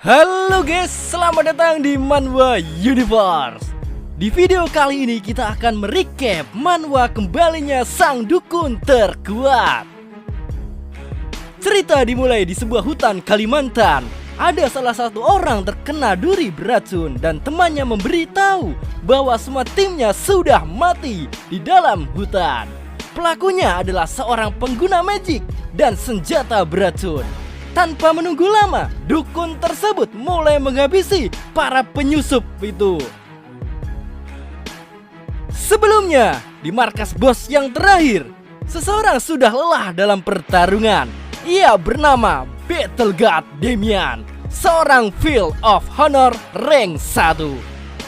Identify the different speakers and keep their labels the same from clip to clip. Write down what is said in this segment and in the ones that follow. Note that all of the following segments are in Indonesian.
Speaker 1: Halo guys, selamat datang di Manhwa Universe. Di video kali ini kita akan merecap manhwa kembalinya sang dukun terkuat. Cerita dimulai di sebuah hutan Kalimantan. Ada salah satu orang terkena duri beracun dan temannya memberitahu bahwa semua timnya sudah mati di dalam hutan. Pelakunya adalah seorang pengguna magic dan senjata beracun. Tanpa menunggu lama, dukun tersebut mulai menghabisi para penyusup itu. Sebelumnya, di markas bos yang terakhir, seseorang sudah lelah dalam pertarungan. Ia bernama Battle God Damian, seorang Field of Honor rank 1.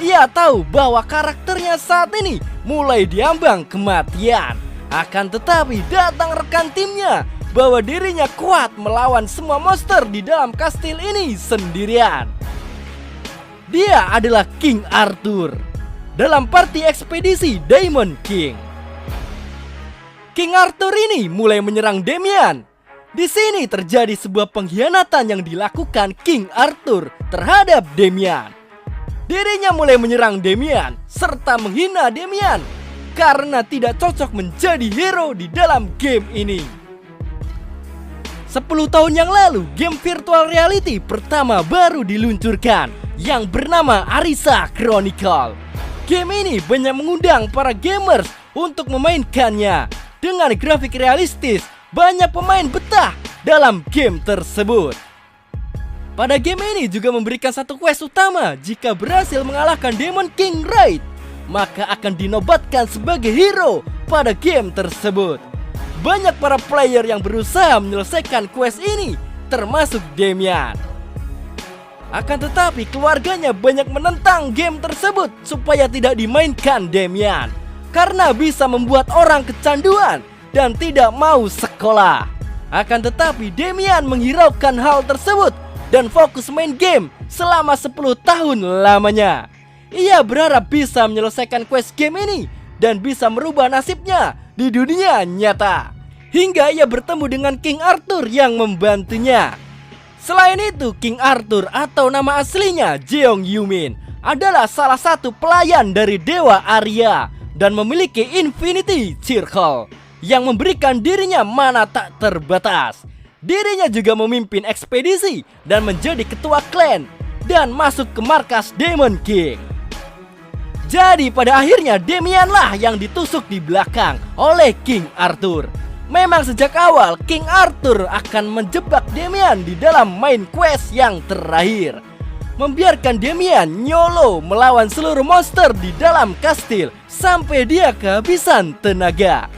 Speaker 1: Ia tahu bahwa karakternya saat ini mulai diambang kematian. Akan tetapi datang rekan timnya bahwa dirinya kuat melawan semua monster di dalam kastil ini sendirian. Dia adalah King Arthur dalam party ekspedisi Diamond King. King Arthur ini mulai menyerang Damian. Di sini terjadi sebuah pengkhianatan yang dilakukan King Arthur terhadap Damian. Dirinya mulai menyerang Damian serta menghina Damian karena tidak cocok menjadi hero di dalam game ini. 10 tahun yang lalu, game virtual reality pertama baru diluncurkan yang bernama Arisa Chronicle. Game ini banyak mengundang para gamers untuk memainkannya. Dengan grafik realistis, banyak pemain betah dalam game tersebut. Pada game ini juga memberikan satu quest utama. Jika berhasil mengalahkan Demon King Raid, maka akan dinobatkan sebagai hero pada game tersebut. Banyak para player yang berusaha menyelesaikan quest ini, termasuk Damian. Akan tetapi keluarganya banyak menentang game tersebut supaya tidak dimainkan Damian, karena bisa membuat orang kecanduan dan tidak mau sekolah. Akan tetapi Damian menghiraukan hal tersebut dan fokus main game selama 10 tahun lamanya. Ia berharap bisa menyelesaikan quest game ini dan bisa merubah nasibnya di dunia nyata, hingga ia bertemu dengan King Arthur yang membantunya. Selain itu, King Arthur atau nama aslinya Jeong Yumin adalah salah satu pelayan dari Dewa Arya dan memiliki Infinity Circle yang memberikan dirinya mana tak terbatas. Dirinya juga memimpin ekspedisi dan menjadi ketua klan dan masuk ke markas Demon King. Jadi pada akhirnya Damian lah yang ditusuk di belakang oleh King Arthur. Memang sejak awal King Arthur akan menjebak Damian di dalam main quest yang terakhir, membiarkan Damian nyolo melawan seluruh monster di dalam kastil sampai dia kehabisan tenaga,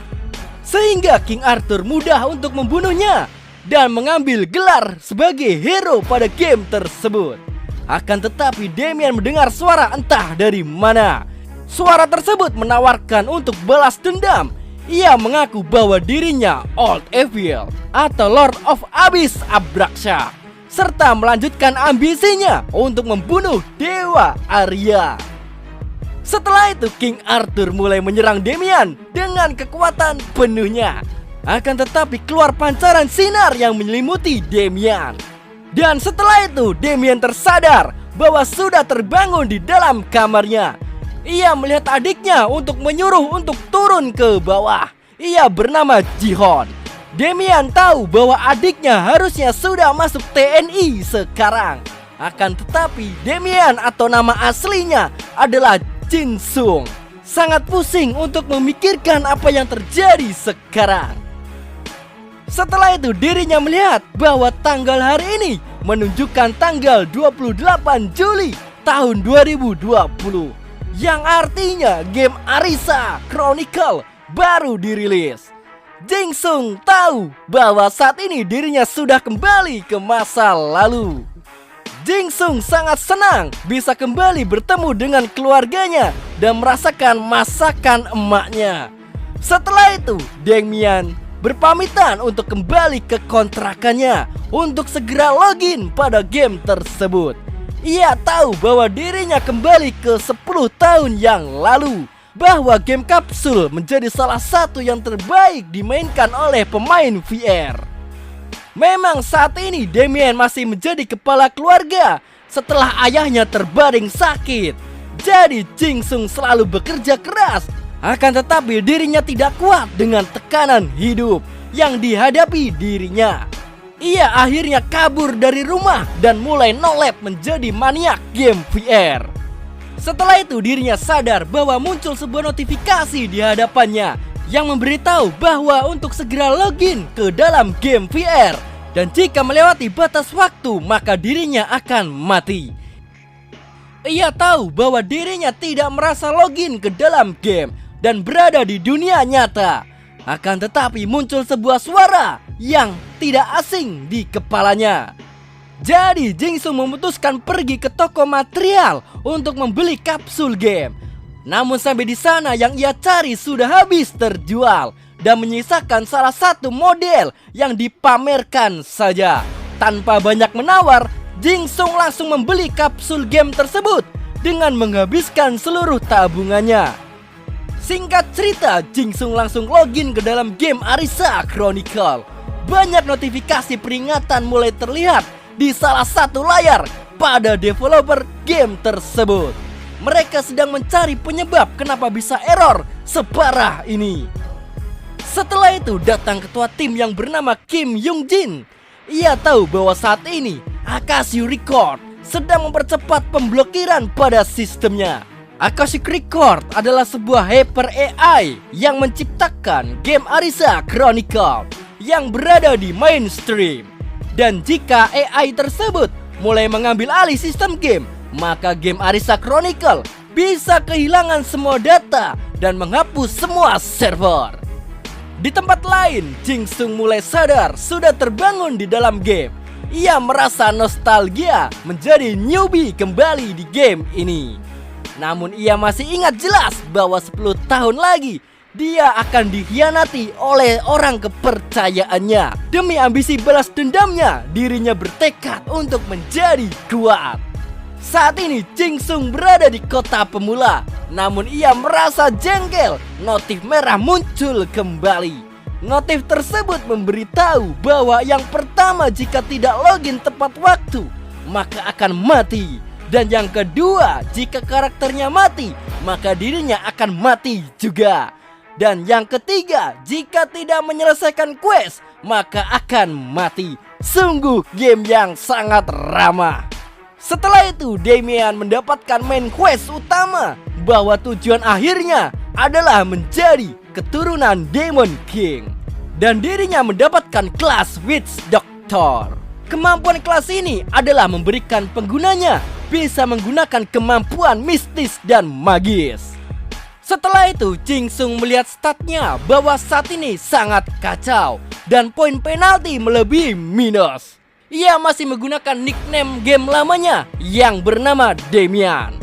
Speaker 1: sehingga King Arthur mudah untuk membunuhnya dan mengambil gelar sebagai hero pada game tersebut. Akan tetapi Damian mendengar suara entah dari mana. Suara tersebut menawarkan untuk balas dendam. Ia mengaku bahwa dirinya Old Evil atau Lord of Abyss Abraxas, serta melanjutkan ambisinya untuk membunuh Dewa Arya. Setelah itu King Arthur mulai menyerang Damian dengan kekuatan penuhnya. Akan tetapi keluar pancaran sinar yang menyelimuti Damian. Dan setelah itu Damian tersadar bahwa sudah terbangun di dalam kamarnya. Ia melihat adiknya untuk menyuruh untuk turun ke bawah. Ia bernama Jihon. Damian tahu bahwa adiknya harusnya sudah masuk TNI sekarang. Akan tetapi Damian atau nama aslinya adalah Jin Sung sangat pusing untuk memikirkan apa yang terjadi sekarang. Setelah itu dirinya melihat bahwa tanggal hari ini menunjukkan tanggal 28 Juli tahun 2020, yang artinya game Arisa Chronicle baru dirilis. Jin Sung tahu bahwa saat ini dirinya sudah kembali ke masa lalu. Jin Sung sangat senang bisa kembali bertemu dengan keluarganya dan merasakan masakan emaknya. Setelah itu Damian berpamitan untuk kembali ke kontrakannya untuk segera login pada game tersebut. Ia tahu bahwa dirinya kembali ke 10 tahun yang lalu, bahwa game kapsul menjadi salah satu yang terbaik dimainkan oleh pemain VR. Memang saat ini Damien masih menjadi kepala keluarga setelah ayahnya terbaring sakit. Jadi Jing Sung selalu bekerja keras, akan tetapi dirinya tidak kuat dengan tekanan hidup yang dihadapi dirinya. Ia akhirnya kabur dari rumah dan mulai nolep menjadi maniak game VR. Setelah itu dirinya sadar bahwa muncul sebuah notifikasi di hadapannya yang memberitahu bahwa untuk segera login ke dalam game VR, dan jika melewati batas waktu maka dirinya akan mati. Ia tahu bahwa dirinya tidak merasa login ke dalam game dan berada di dunia nyata. Akan tetapi muncul sebuah suara yang tidak asing di kepalanya. Jadi Jing Sung memutuskan pergi ke toko material untuk membeli kapsul game. Namun sampai di sana yang ia cari sudah habis terjual dan menyisakan salah satu model yang dipamerkan saja. Tanpa banyak menawar, Jing Sung langsung membeli kapsul game tersebut dengan menghabiskan seluruh tabungannya. Singkat cerita, Jing Sung langsung login ke dalam game Arisa Chronicle. Banyak notifikasi peringatan mulai terlihat di salah satu layar pada developer game tersebut. Mereka sedang mencari penyebab kenapa bisa error separah ini. Setelah itu datang ketua tim yang bernama Kim Young Jin. Ia tahu bahwa saat ini Akashic Record sedang mempercepat pemblokiran pada sistemnya. Akashic Record adalah sebuah hyper AI yang menciptakan game Arisa Chronicle yang berada di mainstream. Dan jika AI tersebut mulai mengambil alih sistem game, maka game Arisa Chronicle bisa kehilangan semua data dan menghapus semua server. Di tempat lain, Jing Sung mulai sadar sudah terbangun di dalam game. Ia merasa nostalgia menjadi newbie kembali di game ini. Namun ia masih ingat jelas bahwa 10 tahun lagi dia akan dikhianati oleh orang kepercayaannya. Demi ambisi balas dendamnya, dirinya bertekad untuk menjadi kuat. Saat ini Jing Sung berada di kota pemula. Namun ia merasa jengkel. Notif merah muncul kembali. Notif tersebut memberitahu bahwa yang pertama, jika tidak login tepat waktu maka akan mati. Dan yang kedua, jika karakternya mati maka dirinya akan mati juga. Dan yang ketiga, jika tidak menyelesaikan quest maka akan mati. Sungguh game yang sangat ramah. Setelah itu Damien mendapatkan main quest utama, bahwa tujuan akhirnya adalah menjadi keturunan Demon King. Dan dirinya mendapatkan kelas Witch Doctor. Kemampuan kelas ini adalah memberikan penggunanya bisa menggunakan kemampuan mistis dan magis. Setelah itu Jing Sung melihat statnya bahwa saat ini sangat kacau dan poin penalti melebihi minus. Ia masih menggunakan nickname game lamanya yang bernama Damien.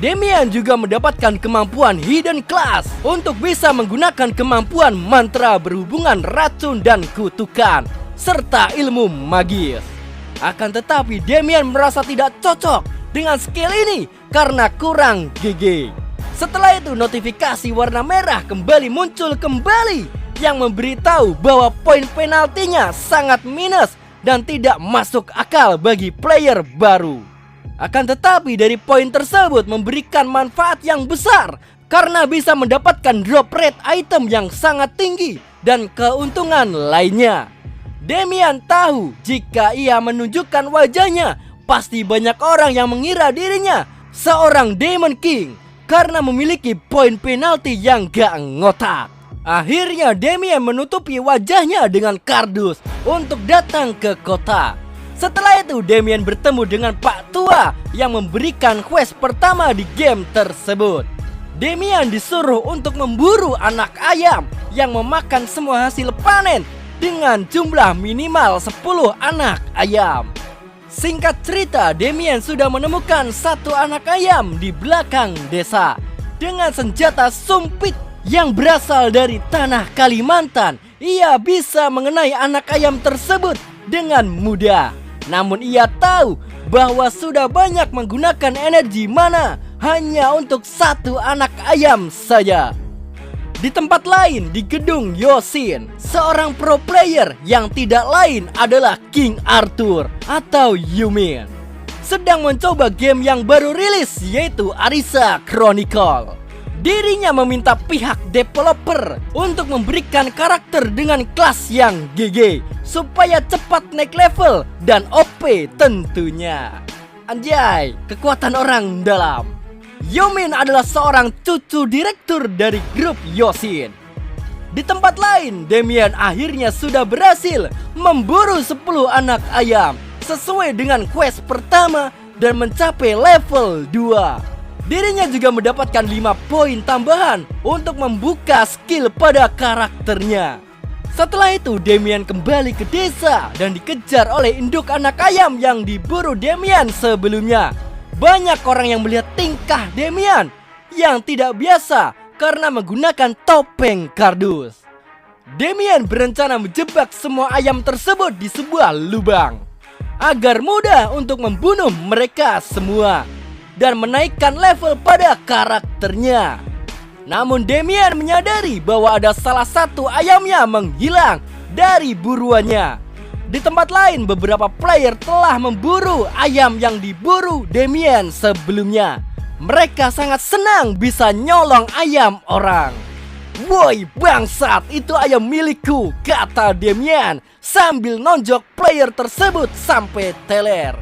Speaker 1: Damien juga mendapatkan kemampuan Hidden Class untuk bisa menggunakan kemampuan mantra berhubungan racun dan kutukan serta ilmu magis. Akan tetapi Damien merasa tidak cocok dengan skill ini karena kurang GG. Setelah itu notifikasi warna merah kembali muncul kembali yang memberitahu bahwa poin penaltinya sangat minus dan tidak masuk akal bagi player baru. Akan tetapi dari poin tersebut memberikan manfaat yang besar karena bisa mendapatkan drop rate item yang sangat tinggi dan keuntungan lainnya. Damien tahu jika ia menunjukkan wajahnya pasti banyak orang yang mengira dirinya seorang Demon King karena memiliki poin penalti yang gak ngotak. Akhirnya Damien menutupi wajahnya dengan kardus untuk datang ke kota. Setelah itu Damien bertemu dengan Pak Tua yang memberikan quest pertama di game tersebut. Damien disuruh untuk memburu anak ayam yang memakan semua hasil panen dengan jumlah minimal 10 anak ayam. Singkat cerita, Damien sudah menemukan satu anak ayam di belakang desa dengan senjata sumpit yang berasal dari tanah Kalimantan. Ia bisa mengenai anak ayam tersebut dengan mudah. Namun ia tahu bahwa sudah banyak menggunakan energi mana hanya untuk satu anak ayam saja. Di tempat lain di gedung Yosin, seorang pro player yang tidak lain adalah King Arthur atau Yumin sedang mencoba game yang baru rilis, yaitu Arisa Chronicle. Dirinya meminta pihak developer untuk memberikan karakter dengan kelas yang GG supaya cepat naik level dan OP tentunya. Anjay, kekuatan orang dalam. Yumin adalah seorang cucu direktur dari grup Yosin. Di tempat lain, Damian akhirnya sudah berhasil memburu 10 anak ayam sesuai dengan quest pertama dan mencapai level 2. Dirinya juga mendapatkan 5 poin tambahan untuk membuka skill pada karakternya. Setelah itu, Damian kembali ke desa dan dikejar oleh induk anak ayam yang diburu Damian sebelumnya. Banyak orang yang melihat tingkah Damian yang tidak biasa karena menggunakan topeng kardus. Damian berencana menjebak semua ayam tersebut di sebuah lubang agar mudah untuk membunuh mereka semua dan menaikkan level pada karakternya. Namun Damian menyadari bahwa ada salah satu ayamnya menghilang dari buruannya. Di tempat lain, beberapa player telah memburu ayam yang diburu Damian sebelumnya. Mereka sangat senang bisa nyolong ayam orang. "Woi bangsat, itu ayam milikku," kata Damian sambil nonjok player tersebut sampai teler.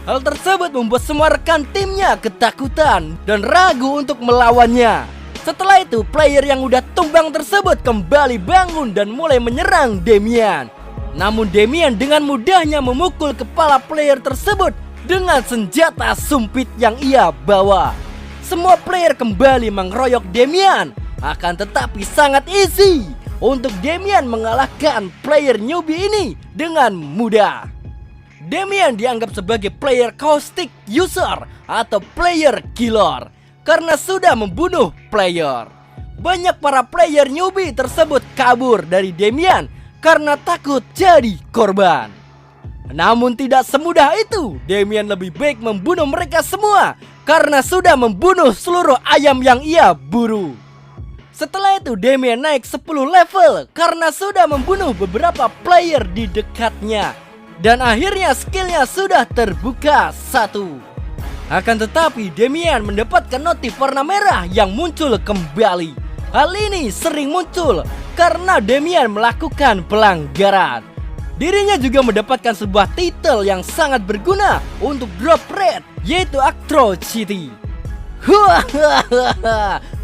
Speaker 1: Hal tersebut membuat semua rekan timnya ketakutan dan ragu untuk melawannya. Setelah itu, player yang udah tumbang tersebut kembali bangun dan mulai menyerang Damian. Namun Damian dengan mudahnya memukul kepala player tersebut dengan senjata sumpit yang ia bawa. Semua player kembali mengeroyok Damian, akan tetapi sangat easy untuk Damian mengalahkan player newbie ini dengan mudah. Damian dianggap sebagai player caustic user atau player killer karena sudah membunuh player. Banyak para player newbie tersebut kabur dari Damian karena takut jadi korban. Namun tidak semudah itu. Damian lebih baik membunuh mereka semua karena sudah membunuh seluruh ayam yang ia buru. Setelah itu, Damian naik 10 level karena sudah membunuh beberapa player di dekatnya. Dan akhirnya skillnya sudah terbuka 1. Akan tetapi Damian mendapatkan notif warna merah yang muncul kembali. Hal ini sering muncul karena Damian melakukan pelanggaran. Dirinya juga mendapatkan sebuah title yang sangat berguna untuk drop rate, yaitu Atrocity.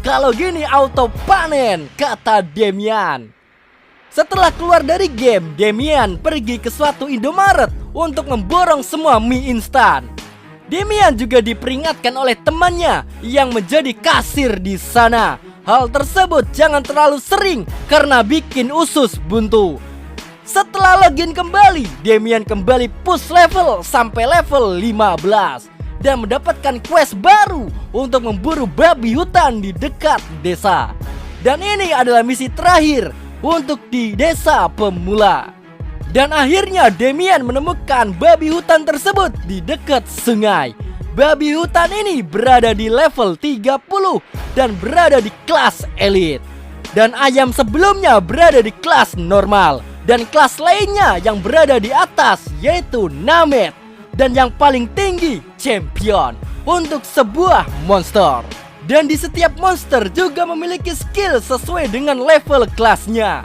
Speaker 1: Kalau gini auto panen, kata Damian. Setelah keluar dari game, Damian pergi ke suatu Indomaret untuk memborong semua mie instan. Damian juga diperingatkan oleh temannya yang menjadi kasir di sana. Hal tersebut jangan terlalu sering karena bikin usus buntu. Setelah login kembali, Damian kembali push level sampai level 15 dan mendapatkan quest baru untuk memburu babi hutan di dekat desa. Dan ini adalah misi terakhir untuk di desa pemula. Dan akhirnya Damian menemukan babi hutan tersebut di dekat sungai. Babi hutan ini berada di level 30 dan berada di kelas elite. Dan ayam sebelumnya berada di kelas normal. Dan kelas lainnya yang berada di atas yaitu Namet. Dan yang paling tinggi champion untuk sebuah monster. Dan di setiap monster juga memiliki skill sesuai dengan level kelasnya.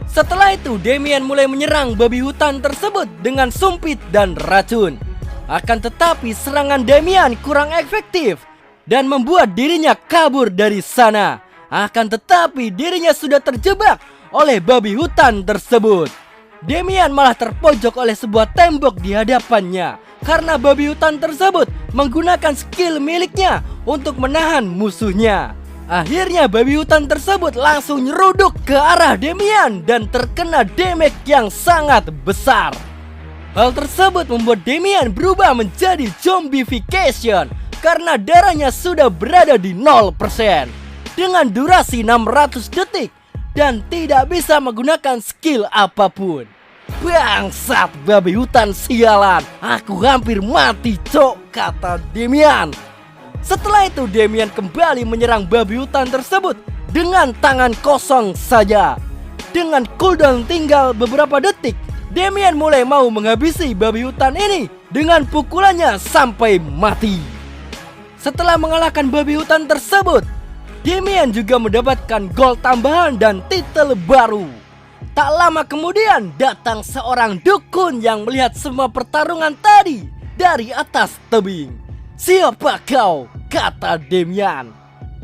Speaker 1: Setelah itu Damian mulai menyerang babi hutan tersebut dengan sumpit dan racun. Akan tetapi serangan Damian kurang efektif dan membuat dirinya kabur dari sana. Akan tetapi dirinya sudah terjebak oleh babi hutan tersebut. Damian malah terpojok oleh sebuah tembok di hadapannya karena babi hutan tersebut menggunakan skill miliknya untuk menahan musuhnya. Akhirnya babi hutan tersebut langsung nyeruduk ke arah Damian dan terkena damage yang sangat besar. Hal tersebut membuat Damian berubah menjadi zombification karena darahnya sudah berada di 0% dengan durasi 600 detik dan tidak bisa menggunakan skill apapun. Bangsat babi hutan sialan, aku hampir mati cok, kata Damian. Setelah itu Damian kembali menyerang babi hutan tersebut dengan tangan kosong saja. Dengan cooldown tinggal beberapa detik, Damian mulai mau menghabisi babi hutan ini dengan pukulannya sampai mati. Setelah mengalahkan babi hutan tersebut, Damian juga mendapatkan gol tambahan dan titel baru. Tak lama kemudian datang seorang dukun yang melihat semua pertarungan tadi dari atas tebing. "Siapa kau?" kata Damian.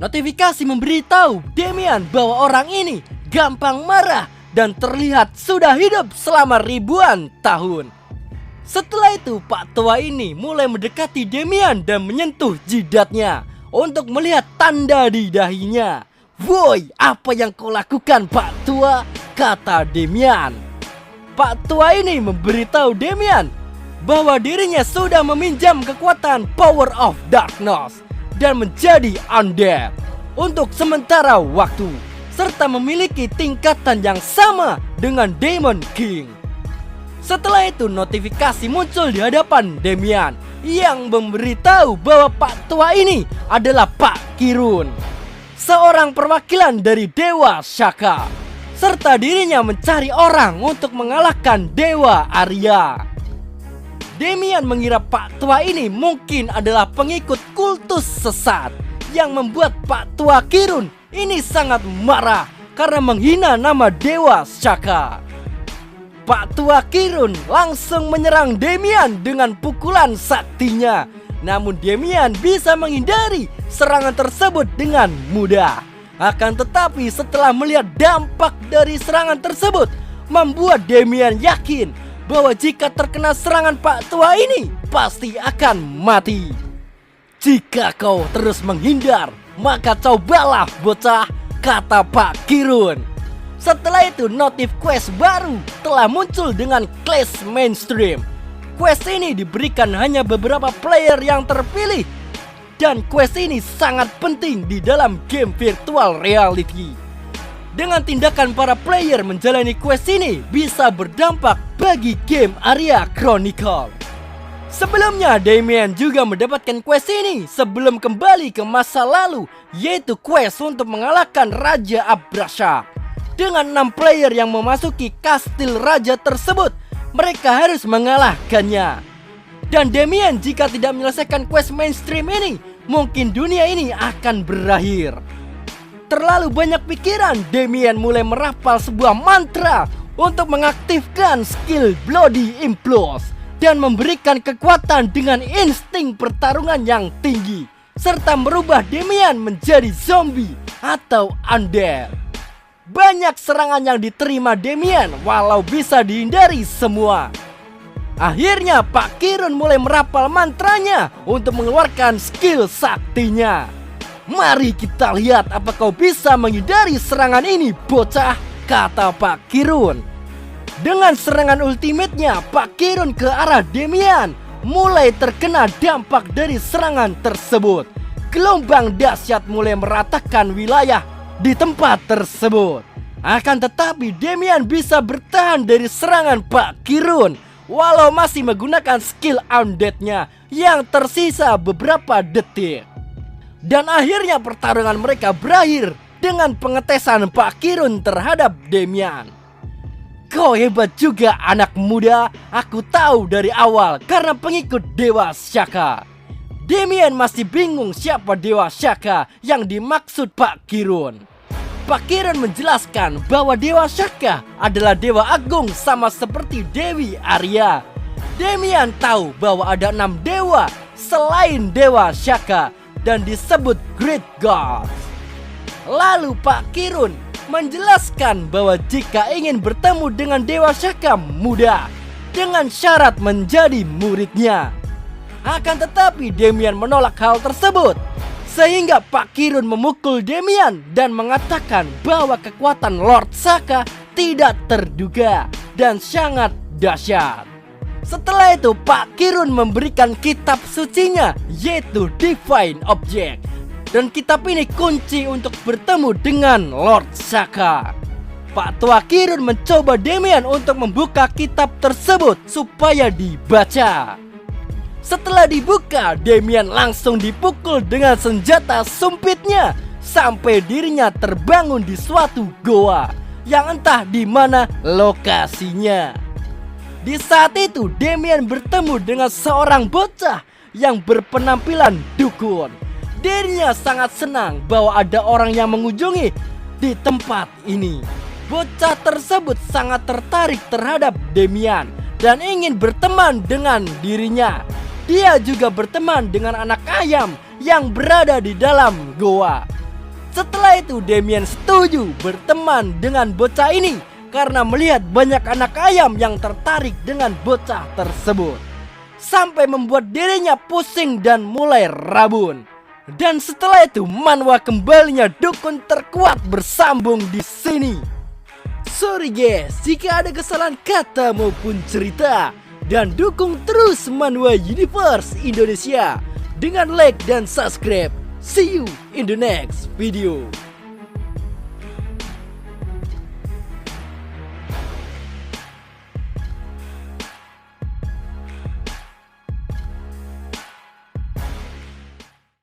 Speaker 1: Notifikasi memberitahu Damian bahwa orang ini gampang marah dan terlihat sudah hidup selama ribuan tahun. Setelah itu Pak Tua ini mulai mendekati Damian dan menyentuh jidatnya untuk melihat tanda di dahinya. "Woi, apa yang kau lakukan Pak Tua?" kata Damian. Pak Tua ini memberitahu Damian bahwa dirinya sudah meminjam kekuatan Power of Darkness dan menjadi undead untuk sementara waktu, serta memiliki tingkatan yang sama dengan Demon King. Setelah itu notifikasi muncul di hadapan Damian yang memberitahu bahwa Pak Tua ini adalah Pak Kirun, seorang perwakilan dari Dewa Shaka, serta dirinya mencari orang untuk mengalahkan Dewa Arya. Damian mengira Pak Tua ini mungkin adalah pengikut kultus sesat yang membuat Pak Tua Kirun ini sangat marah karena menghina nama Dewa Shaka. Pak Tua Kirun langsung menyerang Damian dengan pukulan saktinya. Namun Damian bisa menghindari serangan tersebut dengan mudah. Akan tetapi setelah melihat dampak dari serangan tersebut, membuat Damian yakin bahwa jika terkena serangan Pak Tua ini pasti akan mati. "Jika kau terus menghindar, maka cobalah bocah," kata Pak Kirun. Setelah itu notif quest baru telah muncul dengan kelas mainstream. Quest ini diberikan hanya beberapa player yang terpilih, dan quest ini sangat penting di dalam game virtual reality. Dengan tindakan para player menjalani quest ini bisa berdampak bagi game Arya Chronicle. Sebelumnya Damian juga mendapatkan quest ini sebelum kembali ke masa lalu, yaitu quest untuk mengalahkan Raja Abrasha. Dengan 6 player yang memasuki kastil raja tersebut, mereka harus mengalahkannya. Dan Damian jika tidak menyelesaikan quest mainstream ini, mungkin dunia ini akan berakhir. Terlalu banyak pikiran, Damian mulai merapal sebuah mantra untuk mengaktifkan skill Bloody Impulse dan memberikan kekuatan dengan insting pertarungan yang tinggi, serta merubah Damian menjadi zombie atau undead. Banyak serangan yang diterima Damian walau bisa dihindari semua. Akhirnya Pak Kirun mulai merapal mantranya untuk mengeluarkan skill saktinya. "Mari kita lihat apa kau bisa menghindari serangan ini bocah," kata Pak Kirun. Dengan serangan ultimate-nya, Pak Kirun ke arah Damian mulai terkena dampak dari serangan tersebut. Gelombang dahsyat mulai meratakan wilayah di tempat tersebut. Akan tetapi Damian bisa bertahan dari serangan Pak Kirun walau masih menggunakan skill undead-nya yang tersisa beberapa detik. Dan akhirnya pertarungan mereka berakhir dengan pengetesan Pak Kirun terhadap Damian. "Kau hebat juga anak muda, aku tahu dari awal karena pengikut Dewa Shaka." Damian masih bingung siapa Dewa Shaka yang dimaksud Pak Kirun. Pak Kirun menjelaskan bahwa Dewa Shaka adalah dewa agung sama seperti Dewi Arya. Damian tahu bahwa ada 6 dewa selain Dewa Shaka dan disebut Great Gods. Lalu Pak Kirun menjelaskan bahwa jika ingin bertemu dengan Dewa Shaka mudah, dengan syarat menjadi muridnya. Akan tetapi Damian menolak hal tersebut, sehingga Pak Kirun memukul Damian dan mengatakan bahwa kekuatan Lord Shaka tidak terduga dan sangat dahsyat. Setelah itu Pak Kirun memberikan kitab sucinya, yaitu Divine Object. Dan kitab ini kunci untuk bertemu dengan Lord Shaka. Pak Tua Kirun mencoba Damian untuk membuka kitab tersebut supaya dibaca. Setelah dibuka, Damian langsung dipukul dengan senjata sumpitnya sampai dirinya terbangun di suatu goa yang entah di mana lokasinya. Di saat itu Damian bertemu dengan seorang bocah yang berpenampilan dukun. Dirinya sangat senang bahwa ada orang yang mengunjungi di tempat ini. Bocah tersebut sangat tertarik terhadap Damian dan ingin berteman dengan dirinya. Dia juga berteman dengan anak ayam yang berada di dalam goa. Setelah itu Damian setuju berteman dengan bocah ini karena melihat banyak anak ayam yang tertarik dengan bocah tersebut, sampai membuat dirinya pusing dan mulai rabun. Dan setelah itu manhwa kembalinya dukun terkuat bersambung di sini. Sorry guys jika ada kesalahan kata maupun cerita, dan dukung terus Manhwa Universe Indonesia dengan like dan subscribe. See you in the next video.